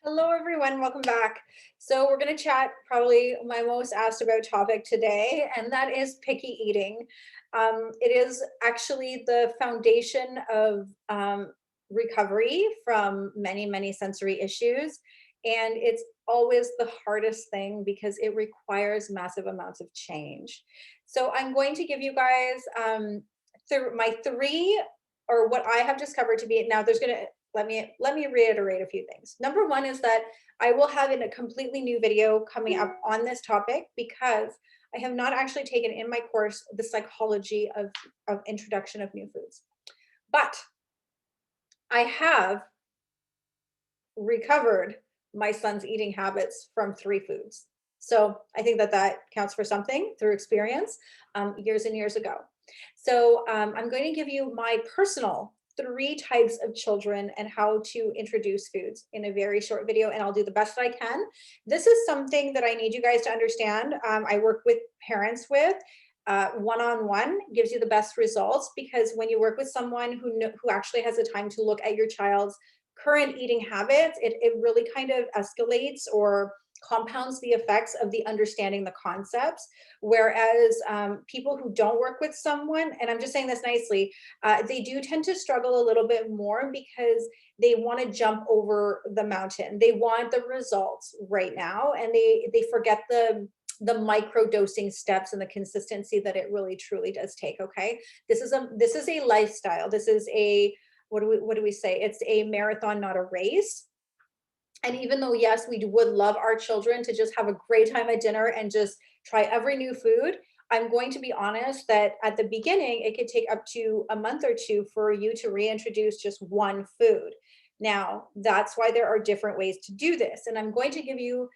Hello, everyone. Welcome back. So, we're going to chat probably my most asked about topic today, and that is picky eating. It is actually the foundation of recovery from many, many sensory issues. And it's always the hardest thing because it requires massive amounts of change. So, I'm going to give you guys my three, or what I have discovered to be. Now, there's going to let me reiterate a few things. Number one is that I will have in a completely new video coming up on this topic because I have not actually taken in my course the psychology of introduction of new foods. But I have recovered my son's eating habits from three foods. So I think that that counts for something through experience years and years ago. So I'm going to give you my personal three types of children and how to introduce foods in a very short video, and I'll do the best that I can. This is something that I need you guys to understand. I work with parents with. One-on-one gives you the best results because when you work with someone who actually has the time to look at your child's current eating habits, it really kind of escalates or compounds the effects of the understanding the concepts. Whereas people who don't work with someone, and I'm just saying this nicely, they do tend to struggle a little bit more because they want to jump over the mountain. They want the results right now, and they forget the micro dosing steps and the consistency that it really truly does take. Okay, this is a lifestyle. This is a, what do we say? It's a marathon, not a race. And even though, yes, would love our children to just have a great time at dinner and just try every new food, I'm going to be honest that at the beginning, it could take up to a month or two for you to reintroduce just one food. Now, that's why there are different ways to do this. And I'm going to give you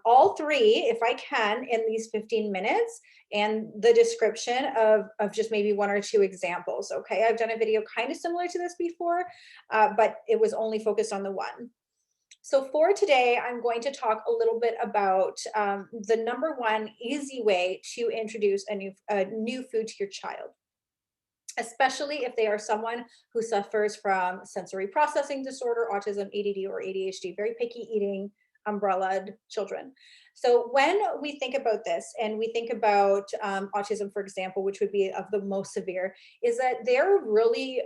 all three, if I can, in these 15 minutes and the description of just maybe one or two examples. Okay, I've done a video kind of similar to this before, but it was only focused on the one. So for today, I'm going to talk a little bit about the number one easy way to introduce a new food to your child, especially if they are someone who suffers from sensory processing disorder, autism, ADD, or ADHD, very picky eating, umbrellaed children. So when we think about this and we think about autism, for example, which would be of the most severe, is that they're really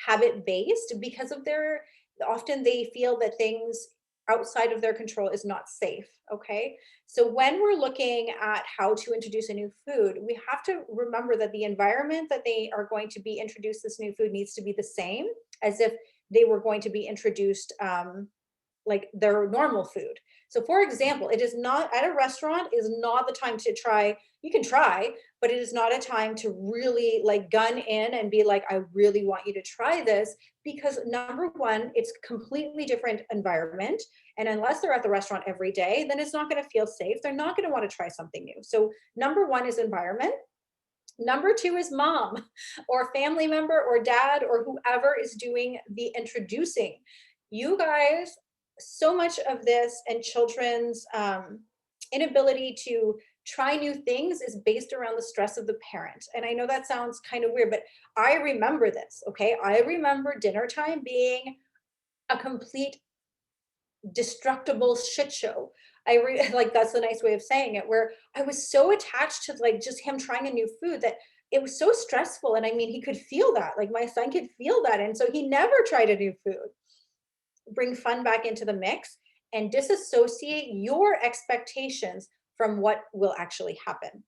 habit based because of their, often they feel that things outside of their control is not safe. Okay, so when we're looking at how to introduce a new food, we have to remember that the environment that they are going to be introduced this new food needs to be the same as if they were going to be introduced like their normal food. So for example, it is not, at a restaurant is not the time to try. You can try, but it is not a time to really like gun in and be like, I really want you to try this, because number one, it's completely different environment. And unless they're at the restaurant every day, then it's not going to feel safe. They're not going to want to try something new. So number one is environment. Number two is mom or family member or dad or whoever is doing the introducing. You guys, so much of this and children's inability to try new things is based around the stress of the parent. And I know that sounds kind of weird, but I remember this. Okay. I remember dinner time being a complete destructible shit show. Like that's the nice way of saying it, where I was so attached to like just him trying a new food that it was so stressful. And I mean, he could feel that, like my son could feel that. And so he never tried a new food. Bring fun back into the mix and disassociate your expectations from what will actually happen.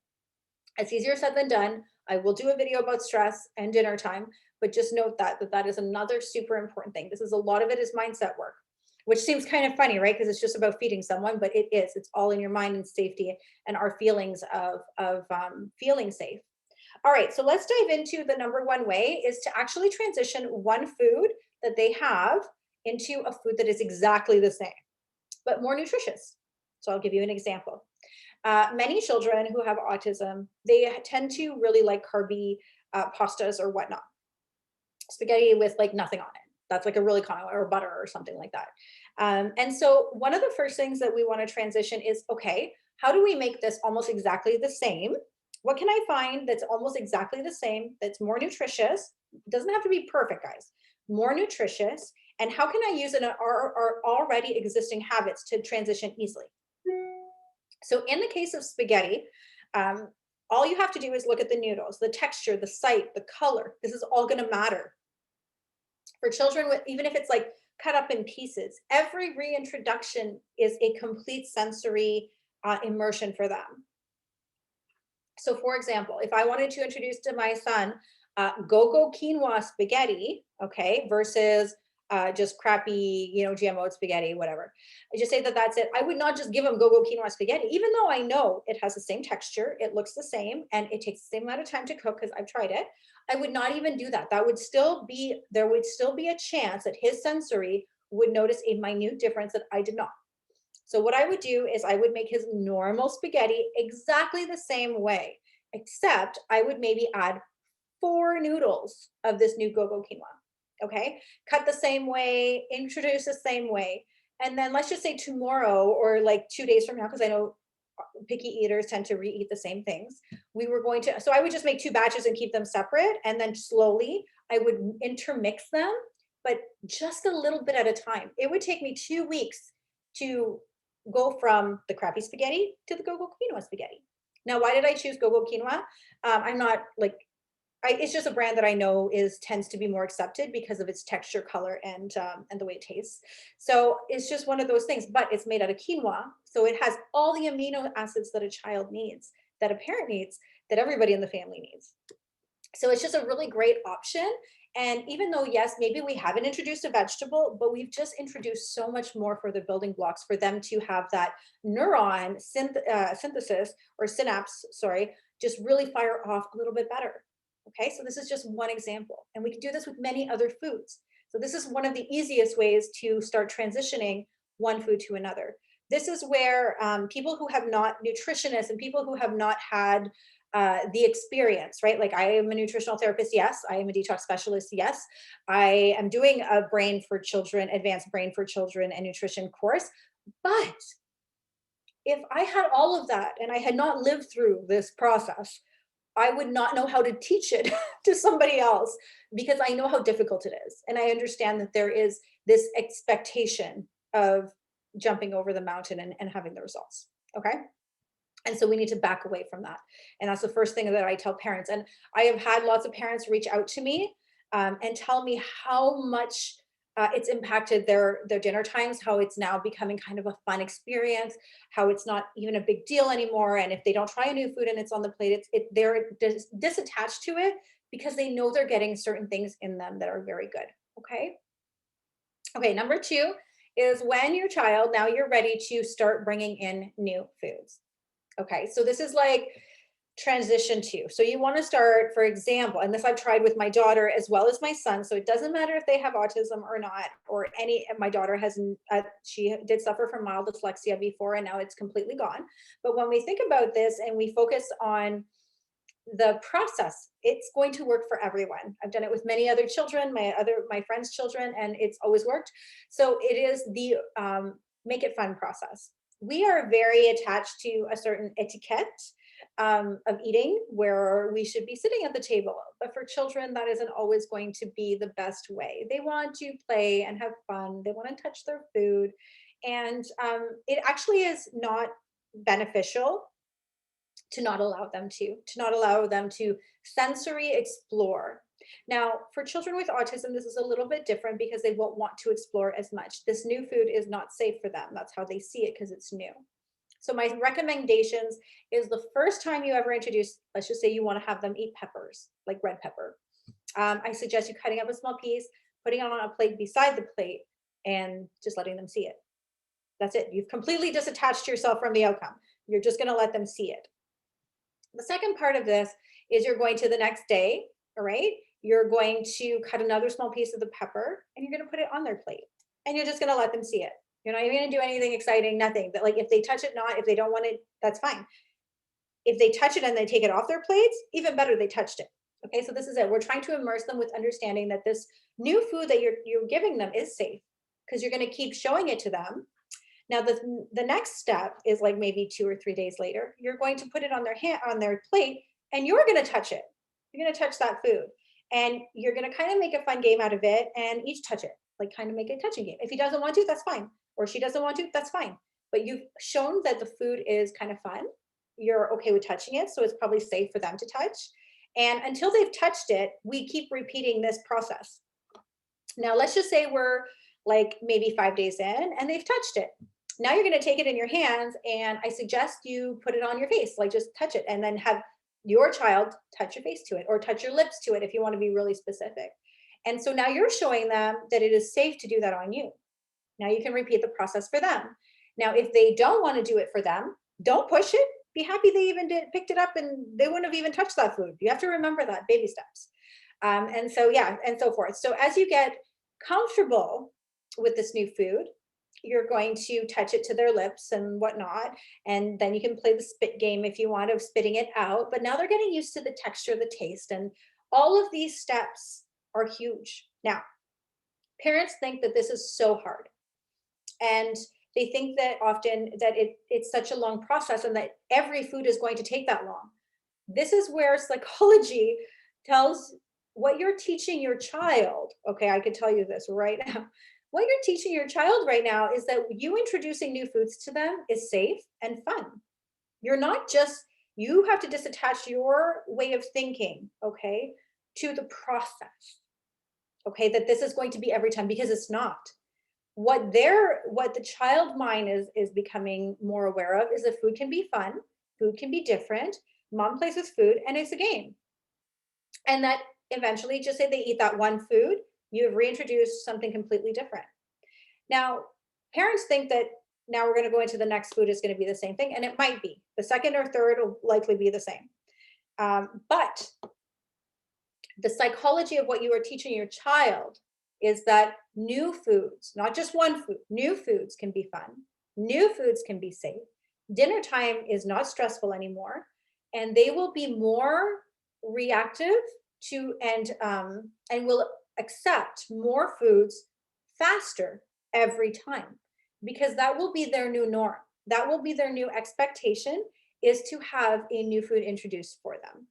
It's easier said than done. I will do a video about stress and dinner time, but just note that is another super important thing. This is, a lot of it is mindset work, which seems kind of funny, right? Because it's just about feeding someone, but it is. It's all in your mind and safety and our feelings of feeling safe. All right, so let's dive into the number one way is to actually transition one food that they have into a food that is exactly the same, but more nutritious. So I'll give you an example. Many children who have autism, they tend to really like carby pastas or whatnot. Spaghetti with like nothing on it. That's like a really common, or butter or something like that. And so one of the first things that we want to transition is, okay, how do we make this almost exactly the same? What can I find that's almost exactly the same, that's more nutritious? It doesn't have to be perfect, guys. More nutritious And how can I use it in our already existing habits to transition easily? So in the case of spaghetti, um, all you have to do is look at the noodles, the texture, the sight, the color. This is all going to matter for children with, even if it's like cut up in pieces. Every reintroduction is a complete sensory immersion for them. So for example, if I wanted to introduce to my son go-go quinoa spaghetti, okay, versus just crappy, GMO spaghetti, whatever. I just say that that's it. I would not just give him go-go quinoa spaghetti, even though I know it has the same texture, it looks the same, and it takes the same amount of time to cook because I've tried it. I would not even do that. There would still be a chance that his sensory would notice a minute difference that I did not. So what I would do is I would make his normal spaghetti exactly the same way, except I would maybe add 4 noodles of this new go-go quinoa. Okay, cut the same way, introduce the same way. And then let's just say tomorrow or like 2 days from now, because I know picky eaters tend to re-eat the same things. So I would just make 2 batches and keep them separate. And then slowly I would intermix them, but just a little bit at a time. It would take me 2 weeks to go from the crappy spaghetti to the go-go quinoa spaghetti. Now, why did I choose go-go quinoa? I'm not like it's just a brand that I know tends to be more accepted because of its texture, color, and the way it tastes. So it's just one of those things. But it's made out of quinoa, so it has all the amino acids that a child needs, that a parent needs, that everybody in the family needs. So it's just a really great option. And even though, yes, maybe we haven't introduced a vegetable, but we've just introduced so much more for the building blocks for them to have that synthesis or synapse, sorry, just really fire off a little bit better. Okay, so this is just one example. And we can do this with many other foods. So this is one of the easiest ways to start transitioning one food to another. This is where people who have not, nutritionists and people who have not had the experience, right? Like I am a nutritional therapist, yes. I am a detox specialist, yes. I am doing a brain for children, advanced brain for children and nutrition course. But if I had all of that and I had not lived through this process, I would not know how to teach it to somebody else because I know how difficult it is. And I understand that there is this expectation of jumping over the mountain and having the results. Okay. And so we need to back away from that. And that's the first thing that I tell parents. And I have had lots of parents reach out to me and tell me how much it's impacted their dinner times, how it's now becoming kind of a fun experience, how it's not even a big deal anymore. And if they don't try a new food and it's on the plate, they're disattached to it because they know they're getting certain things in them that are very good. Okay. Okay. Number 2 is when your child, now you're ready to start bringing in new foods. Okay, so this is like transition 2. So you want to start, for example, and this I've tried with my daughter as well as my son. So it doesn't matter if they have autism or not, or any. My daughter has, she did suffer from mild dyslexia before, and now it's completely gone. But when we think about this and we focus on the process, it's going to work for everyone. I've done it with many other children, my friends' children, and it's always worked. So it is the make it fun process. We are very attached to a certain etiquette of eating where we should be sitting at the table. But for children, that isn't always going to be the best way. They want to play and have fun. They want to touch their food. And it actually is not beneficial to not allow them to sensory explore. Now, for children with autism, this is a little bit different because they won't want to explore as much. This new food is not safe for them. That's how they see it because it's new. So my recommendations is the first time you ever introduce, let's just say you want to have them eat peppers, like red pepper. I suggest you cutting up a small piece, putting it on a plate beside the plate, and just letting them see it. That's it. You've completely disattached yourself from the outcome. You're just going to let them see it. The second part of this is you're going to the next day, all right? You're going to cut another small piece of the pepper and you're going to put it on their plate. And you're just going to let them see it. You're not even going to do anything exciting, nothing. But like if they touch it, not if they don't want it, that's fine. If they touch it and they take it off their plates, even better, they touched it. Okay, so this is it. We're trying to immerse them with understanding that this new food that you're giving them is safe because you're going to keep showing it to them. Now, the next step is like maybe 2 or 3 days later, you're going to put it on their plate, and you're going to touch it. You're going to touch that food, and you're going to kind of make a fun game out of it, and each touch it. like kind of make a touching game. If he doesn't want to, that's fine. Or she doesn't want to, that's fine. But you've shown that the food is kind of fun. You're okay with touching it, so it's probably safe for them to touch. And until they've touched it, we keep repeating this process. Now, let's just say we're like maybe 5 days in and they've touched it. Now you're going to take it in your hands, and I suggest you put it on your face, like just touch it, and then have your child touch your face to it or touch your lips to it if you want to be really specific. And so now you're showing them that it is safe to do that on you. Now you can repeat the process for them. Now, if they don't want to do it for them, don't push it. Be happy they even picked it up and they wouldn't have even touched that food. You have to remember that, baby steps. And so, yeah, and so forth. So as you get comfortable with this new food, you're going to touch it to their lips and whatnot. And then you can play the spit game if you want, of spitting it out. But now they're getting used to the texture, the taste, and all of these steps are huge. Now, parents think that this is so hard. And they think that often that it's such a long process and that every food is going to take that long. This is where psychology tells what you're teaching your child. Okay, I could tell you this right now. What you're teaching your child right now is that you introducing new foods to them is safe and fun. You're not just, you have to disattach your way of thinking, okay, to the process. Okay, that this is going to be every time, because it's not. What the child mind is becoming more aware of is that food can be fun, food can be different, mom plays with food, and it's a game. And that eventually, just say they eat that one food, you have reintroduced something completely different. Now, parents think that now we're going to go into the next food is going to be the same thing, and it might be. The second or third will likely be the same. But the psychology of what you are teaching your child is that new foods, not just one food, new foods can be fun, new foods can be safe. Dinner time is not stressful anymore, and they will be more reactive to and will accept more foods faster every time, because that will be their new norm. That will be their new expectation, is to have a new food introduced for them.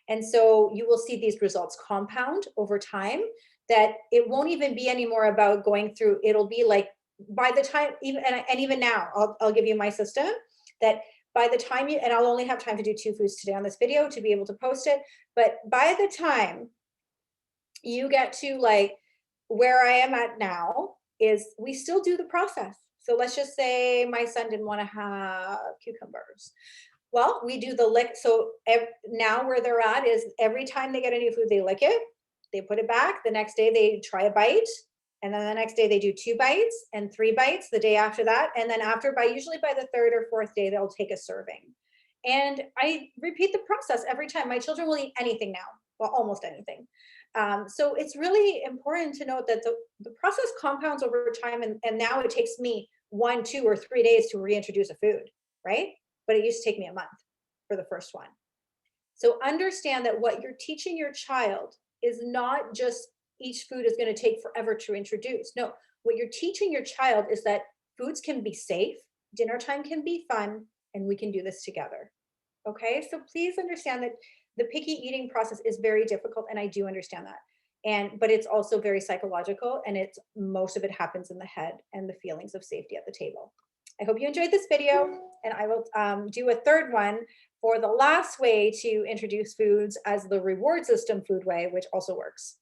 And so you will see these results compound over time, that it won't even be anymore about going through, it'll be like by the time, even and even now, I'll give you my system, that by the time you, and I'll only have time to do 2 foods today on this video to be able to post it, but by the time you get to like where I am at now, is we still do the process. So let's just say my son didn't want to have cucumbers. Well, we do the lick. So now where they're at is every time they get a new food, they lick it, they put it back. The next day they try a bite. And then the next day they do 2 bites and 3 bites the day after that. And then usually by the 3rd or 4th day, they'll take a serving. And I repeat the process every time. My children will eat anything now, well, almost anything. So it's really important to note that the process compounds over time. And now it takes me 1, 2, or 3 days to reintroduce a food, right? But it used to take me a month for the first one. So understand that what you're teaching your child is not just each food is going to take forever to introduce. No, what you're teaching your child is that foods can be safe, dinner time can be fun, and we can do this together. Okay, so please understand that the picky eating process is very difficult, and I do understand that. But it's also very psychological, and most of it happens in the head and the feelings of safety at the table. I hope you enjoyed this video, and I will do a 3rd one for the last way to introduce foods as the reward system food way, which also works.